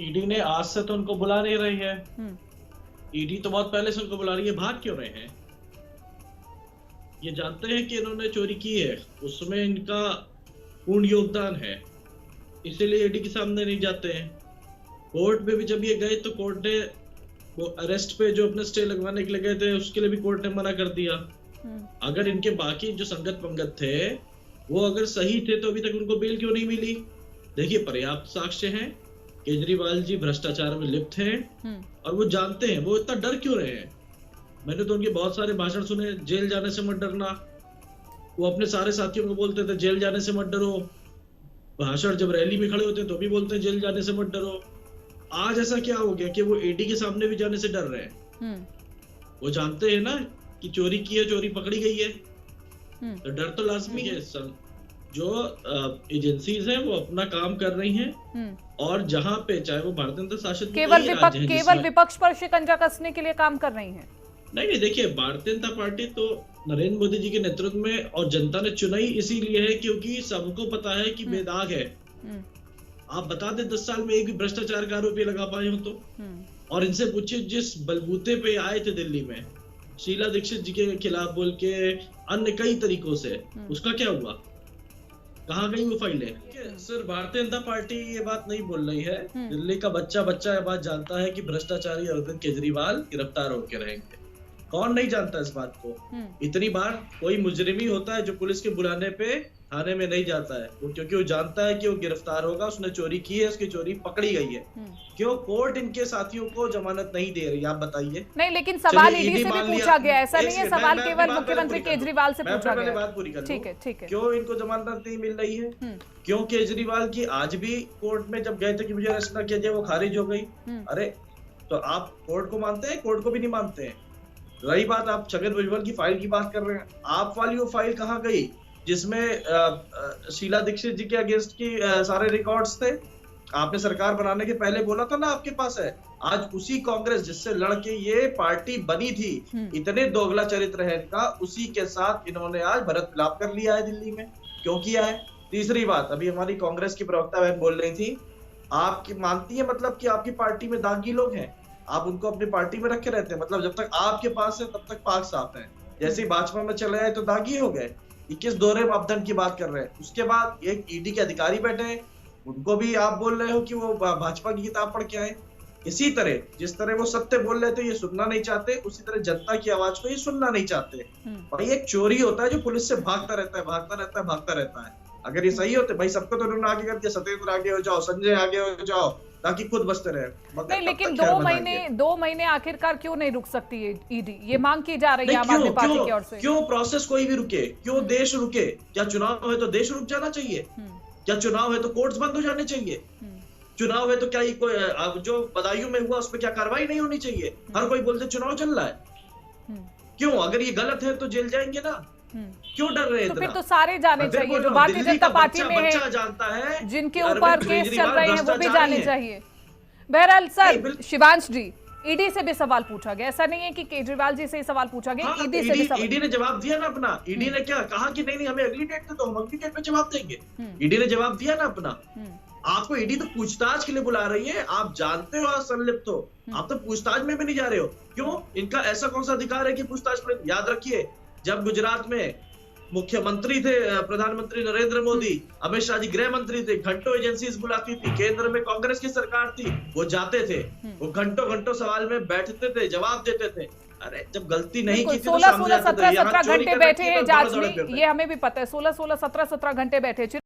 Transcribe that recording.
ED ने आज से तो उनको बुला नहीं रही है। ईडी तो बहुत पहले से उनको बुला रही है, भाग क्यों रहे हैं? ये जानते हैं कि इन्होंने चोरी की है, उसमें इनका पूर्ण योगदान है, इसीलिए ईडी के सामने नहीं जाते हैं। कोर्ट में भी जब ये गए तो कोर्ट ने वो अरेस्ट पे जो अपने स्टे लगवाने के लिए गए थे उसके लिए भी कोर्ट ने मना कर दिया। अगर इनके बाकी जो संगत पंगत थे वो अगर सही थे तो अभी तक उनको बेल क्यों नहीं मिली? देखिए, पर्याप्त साक्ष्य हैं, केजरीवाल जी भ्रष्टाचार में लिप्त हैं और वो जानते हैं। वो इतना डर क्यों रहे हैं? मैंने तो उनके बहुत सारे भाषण सुने, जेल जाने से मत डरना। वो अपने सारे साथियों को बोलते थे जेल जाने से मत डरो। भाषण जब रैली में खड़े होते हैं तो भी बोलते हैं जेल जाने से मत डरो। आज ऐसा क्या हो गया कि वो ईडी के सामने भी जाने से डर रहे हैं? वो जानते हैं ना कि चोरी की है, चोरी पकड़ी गई है, तो डर तो लाजमी है। जो एजेंसीज हैं वो अपना काम कर रही हैं और जहां पे चाहे वो भारतीय जनता शासित केवल विपक्ष पर शिकंजा कसने के लिए काम कर रही हैं। नहीं, देखिए, भारतीय जनता पार्टी तो नरेंद्र मोदी जी के नेतृत्व में और जनता ने चुनाई इसीलिए है क्योंकि सबको पता है कि बेदाग है। आप बता दें 10 साल में एक भी भ्रष्टाचार का आरोपी लगा पाए हो तो? और इनसे पूछिए जिस बलबूते पे आए थे दिल्ली में शीला दीक्षित जी के खिलाफ बोल के अन्य कई तरीकों से, उसका क्या हुआ? कहाँ गई वो फाइलें? सिर्फ भारतीय जनता पार्टी ये बात नहीं बोल रही है, दिल्ली का बच्चा बच्चा ये बात जानता है कि भ्रष्टाचारी अरविंद केजरीवाल गिरफ्तार होकर रहेंगे। कौन नहीं जानता इस बात को? इतनी बार कोई मुजरिम ही होता है जो पुलिस के बुलाने पे थाने में नहीं जाता है, वो क्योंकि वो जानता है कि वो गिरफ्तार होगा, उसने चोरी की है, उसकी चोरी पकड़ी गई है। क्यों कोर्ट इनके साथियों को जमानत नहीं दे रही? आप बताइए। नहीं, लेकिन सवाल ईडी से भी पूछा गया, ऐसा नहीं है सवाल केवल मुख्यमंत्री केजरीवाल से पूछा गया। बात पूरी कर, ठीक है। क्यों इनको जमानत नहीं मिल रही है? क्यों केजरीवाल की आज भी कोर्ट में जब गए थे कि मुझे अरेस्ट न किया जाए, वो खारिज हो गई? अरे तो आप कोर्ट को मानते हैं? कोर्ट को भी नहीं मानते हैं। रही बात आप छगन भुजबल की फाइल की बात कर रहे हैं, आप वाली वो फाइल कहाँ गई जिसमें शीला दीक्षित जी के अगेंस्ट की सारे रिकॉर्ड्स थे? आपने सरकार बनाने के पहले बोला था ना आपके पास है। आज उसी कांग्रेस जिससे लड़के ये पार्टी बनी थी, इतने दोगला चरित्र है इनका, उसी के साथ इन्होंने आज भरत मिलाप कर लिया है दिल्ली में। क्यों किया है? तीसरी बात, अभी हमारी कांग्रेस की प्रवक्ता बहन बोल रही थी, आपकी मानती है मतलब कि आपकी पार्टी में दागी लोग हैं, आप उनको अपनी पार्टी में रखे रहते हैं, मतलब जब तक आपके पास है तब तक पाक साफ है, जैसे ही भाजपा में चले आए तो दागी हो गए। 21 दोहरे मापदंड की बात कर रहे हैं। उसके बाद एक ईडी के अधिकारी बैठे हैं, उनको भी आप बोल रहे हो कि वो भाजपा की किताब पढ़ के आए। इसी तरह जिस तरह वो सत्य बोल रहे थे, ये सुनना नहीं चाहते, उसी तरह जनता की आवाज को ये सुनना नहीं चाहते। भाई एक चोरी होता है जो पुलिस से भागता रहता है। अगर ये सही होते भाई, सबको तो उन्होंने आगे कर दिया, सत्येंद्र आगे हो जाओ, संजय आगे हो जाओ, ताकि खुद बचते रहे। नहीं, लेकिन 2 महीने आखिरकार क्यों नहीं रुक सकती है ईडी? ये मांग की जा रही है आम आदमी पार्टी की ओर से। क्यों प्रोसेस कोई भी रुके? क्यों देश रुके? क्या चुनाव है तो देश रुक जाना चाहिए? क्या चुनाव है तो कोर्ट्स बंद हो जाने चाहिए? चुनाव है तो क्या कोई जो बदायूं में हुआ उस पर क्या कार्रवाई नहीं होनी चाहिए? हर कोई बोलते चुनाव चल रहा है। क्यों? अगर ये गलत है तो जेल जाएंगे ना? क्यों डर रहे हैं? तो फिर तो सारे जाने चाहिए जो भारतीय जनता पार्टी में है, जानता है, जिनके ऊपर केस चल रहे हैं वो भी जाने चाहिए। बहरहाल सर, शिवांश जी, ईडी से भी सवाल पूछा गया, ऐसा नहीं है कि केजरीवाल जी से ही सवाल पूछा गया, ईडी से भी सवाल। ईडी ने जवाब दिया ना अपना। ईडी ने क्या कहा कि नहीं हमें अगली डेट पे, तो हम अगली डेट पे जवाब देंगे। ईडी ने जवाब दिया ना अपना। आपको ईडी तो पूछताछ के लिए बुला रही है, आप जानते हो आप संलिप्त हो, आप तो पूछताछ में भी नहीं जा रहे हो। क्यों? इनका ऐसा कौन सा अधिकार है कि पूछताछ में? याद रखिए, जब गुजरात में मुख्यमंत्री थे प्रधानमंत्री नरेंद्र मोदी, अमित शाह जी गृह मंत्री थे, घंटों एजेंसीज बुलाती थी, केंद्र में कांग्रेस की सरकार थी, वो जाते थे, वो घंटों सवाल में बैठते थे, जवाब देते थे। अरे जब गलती नहीं की थी तो 16-17 घंटे बैठे हैं जांच में, ये हमें भी पता है, 16-17 घंटे बैठे।